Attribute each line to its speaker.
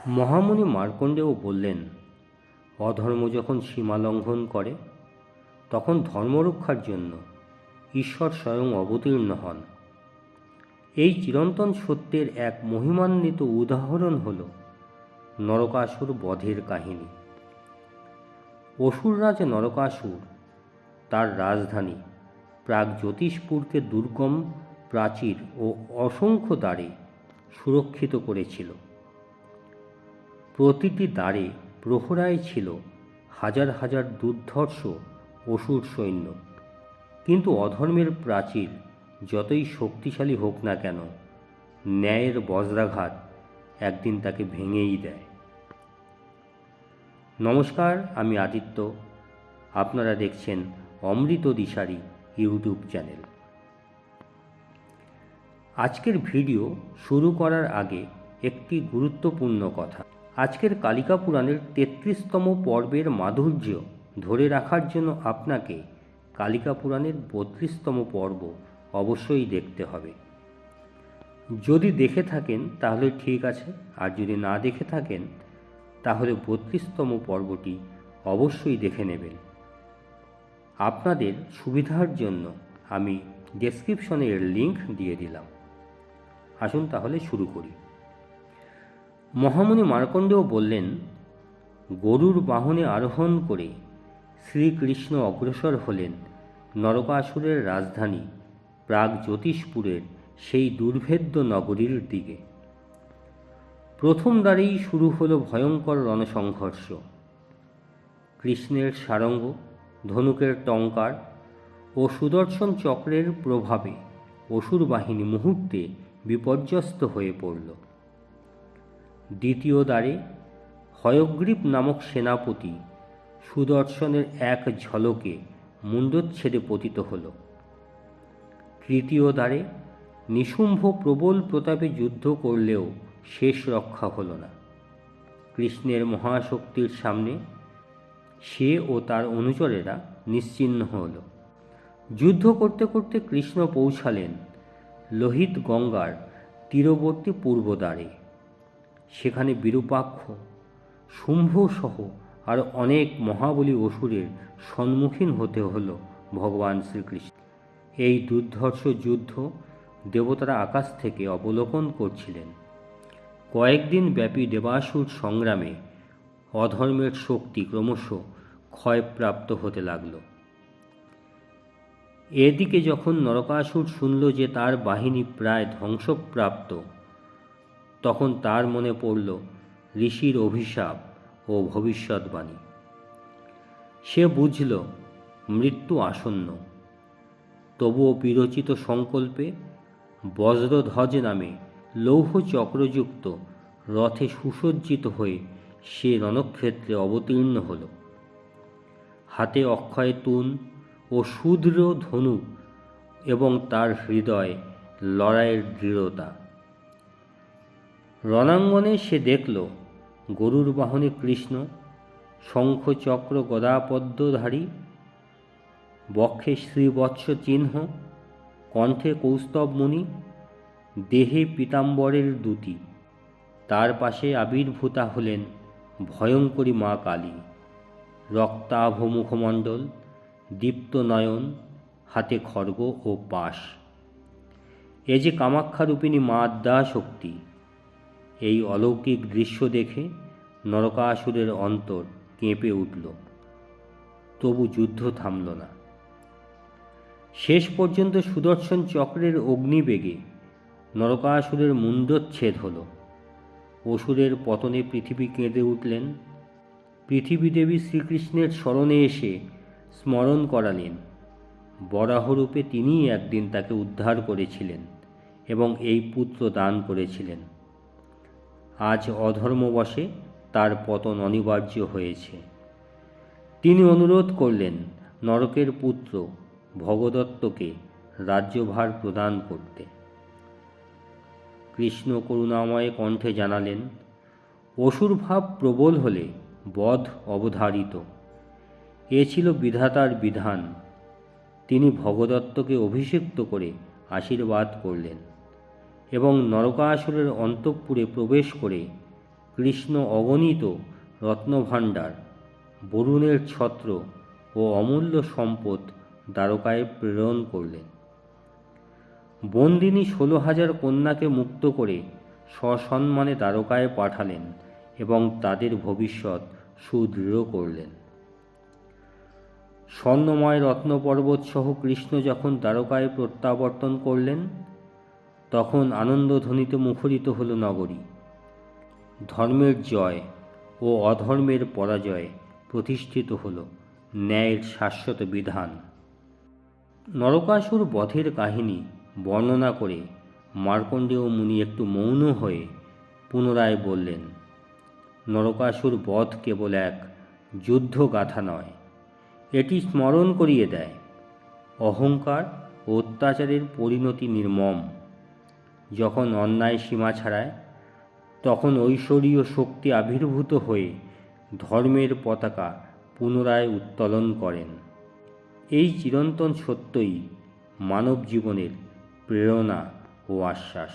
Speaker 1: মহামুনি মার্কণ্ডেয় বললেন, অধর্ম যখন সীমা লঙ্ঘন করে তখন ধর্মরক্ষার জন্য ঈশ্বর স্বয়ং অবতীর্ণ হন। এই চিরন্তন সত্যের এক মহিমান্বিত উদাহরণ হল নরকাসুর বধের কাহিনী। অসুররাজ নরকাসুর তার রাজধানী প্রাগজ্যোতিষপুরকে দুর্গম প্রাচীর ও অসংখ্য দ্বারে সুরক্ষিত করেছিল। প্রতিটি দ্বারে প্রহরায় ছিল হাজার হাজার দুর্ধর্ষ অসুর সৈন্য। কিন্তু অধর্মের প্রাচীর যতই শক্তিশালী হোক না কেন, ন্যায়ের বজ্রাঘাত একদিন তাকে ভেঙেই দেয়। নমস্কার, আমি আদিত্য। আপনারা দেখছেন অমৃত দিশারি ইউটিউব চ্যানেল। আজকের ভিডিও শুরু করার আগে একটি গুরুত্বপূর্ণ কথা। আজকের কালিকা পুরাণের ৩৩তম পর্বের মাধুর্য ধরে রাখার জন্য আপনাকে কালিকা পুরাণের ৩২তম পর্ব অবশ্যই দেখতে হবে। যদি দেখে থাকেন তাহলে ঠিক আছে, আর যদি না দেখে থাকেন তাহলে ৩২তম পর্বটি অবশ্যই দেখে নেবেন। আপনাদের সুবিধার জন্য আমি ডেসক্রিপশনে এর লিঙ্ক দিয়ে দিলাম। আসুন তাহলে শুরু করি। মহামুনি মার্কণ্ডেয় বললেন, গরুর বাহনে আরোহণ করে শ্রীকৃষ্ণ অগ্রসর হলেন নরকাসুরের রাজধানী প্রাগজ্যোতিষপুরের সেই দুর্ভেদ্য নগরীর দিকে। প্রথম দ্বারেই শুরু হলো ভয়ঙ্কর রণসংঘর্ষ। কৃষ্ণের সারঙ্গ, ধনুকের টঙ্কার ও সুদর্শন চক্রের প্রভাবে অসুর বাহিনী মুহূর্তে বিপর্যস্ত হয়ে পড়ল। দ্বিতীয় দ্বারে হয়গ্রীব নামক সেনাপতি সুদর্শনের এক ঝলকে মুণ্ডচ্ছেদে পতিত হল। তৃতীয় দ্বারে নিশুম্ভ প্রবল প্রতাপে যুদ্ধ করলেও শেষ রক্ষা হল না। কৃষ্ণের মহাশক্তির সামনে সে ও তার অনুচরেরা নিশ্চিহ্ন হল। যুদ্ধ করতে করতে কৃষ্ণ পৌঁছালেন লোহিত গঙ্গার তীরবর্তী পূর্বদ্বারে। সেখানে বিরূপাক্ষ, শুম্ভসহ আর অনেক মহাবলী অসুরের সম্মুখীন হতে হল ভগবান শ্রীকৃষ্ণ। এই দুর্ধর্ষ যুদ্ধ দেবতারা আকাশ থেকে অবলোকন করছিলেন। কয়েকদিন ব্যাপী দেবাসুর সংগ্রামে অধর্মের শক্তি ক্রমশ ক্ষয়প্রাপ্ত হতে লাগল। এদিকে যখন নরকাসুর শুনল যে তার বাহিনী প্রায় ধ্বংসপ্রাপ্ত, তখন তার মনে পড়ল ঋষির অভিশাপ ও ভবিষ্যৎবাণী। সে বুঝল মৃত্যু আসন্ন। তবুও বিরচিত সংকল্পে বজ্রধ্বজ নামে লৌহ চক্রযুক্ত রথে সুসজ্জিত হয়ে সে রণক্ষেত্রে অবতীর্ণ হল। হাতে অক্ষয় তুন ও সুদৃঢ় ধনুক এবং তার হৃদয়ে লড়াইয়ের দৃঢ়তা। রণাঙ্গনে সে দেখল গরুর বাহনে কৃষ্ণ, শঙ্খ চক্র গদাপদ্মধারী, বক্ষে শ্রীবৎস চিহ্ন, কণ্ঠে কৌস্তব মুনি, দেহে পীতাম্বরের দ্যুতি। তার পাশে আবির্ভূতা হলেন ভয়ঙ্করী মা কালী, রক্তাভ মুখমণ্ডল, দীপ্ত নয়ন, হাতে খড়গ ও পাশ। এ যে কামাক্ষারূপিণী মা আদ্যাশক্তি। এই অলৌকিক দৃশ্য দেখে নরকাসুরের অন্তর কেঁপে উঠল। তবু যুদ্ধ থামল না। শেষ পর্যন্ত সুদর্শন চক্রের অগ্নিবেগে নরকাসুরের মুণ্ডচ্ছেদ হল। অসুরের পতনে পৃথিবী কেঁদে উঠলেন। পৃথিবীদেবী শ্রীকৃষ্ণের শরণে এসে স্মরণ করালেন বরাহরূপে তিনিই একদিন তাকে উদ্ধার করেছিলেন এবং এই পুত্র দান করেছিলেন। আজ অধর্মবশে তার পতন অনিবার্য হয়েছে। তিনি অনুরোধ করলেন নরকের পুত্র ভগদত্তকে রাজ্যভার প্রদান করতে। কৃষ্ণ করুণাময় কণ্ঠে জানালেন, অসুর ভাব প্রবল হলে বধ অবধারিত। এ ছিল বিধাতার বিধান। তিনি ভগদত্তকে অভিষিক্ত করে আশীর্বাদ করলেন এবং নরকাসুরের অন্তঃপুরে প্রবেশ করে কৃষ্ণ অগণিত রত্নভাণ্ডার, বরুণের ছত্র ও অমূল্য সম্পদ দ্বারকায় প্রেরণ করলেন। বন্দিনী 16,000 কন্যাকে মুক্ত করে সসম্মানে দ্বারকায় পাঠালেন এবং তাদের ভবিষ্যৎ সুদৃঢ় করলেন। স্বর্ণময় রত্নপর্বত সহ কৃষ্ণ যখন দ্বারকায় প্রত্যাবর্তন করলেন, তখন আনন্দধ্বনিতে মুখরিত হল নগরী। ধর্মের জয় ও অধর্মের পরাজয় প্রতিষ্ঠিত হল ন্যায়ের শাশ্বত বিধান। নরকাসুর বধের কাহিনী বর্ণনা করে মার্কণ্ডেয় মুনি একটু মৌন হয়ে পুনরায় বললেন, নরকাসুর বধ কেবল এক যুদ্ধগাথা নয়, এটি স্মরণ করিয়ে দেয় অহংকার ও অত্যাচারের পরিণতি নির্মম। যখন অন্যায় সীমা ছাড়ায়, তখন ঐশ্বরীয় শক্তি আবির্ভূত হয়ে ধর্মের পতাকা পুনরায় উত্তোলন করেন। এই চিরন্তন সত্যই মানব জীবনের প্রেরণা ও আশ্বাস।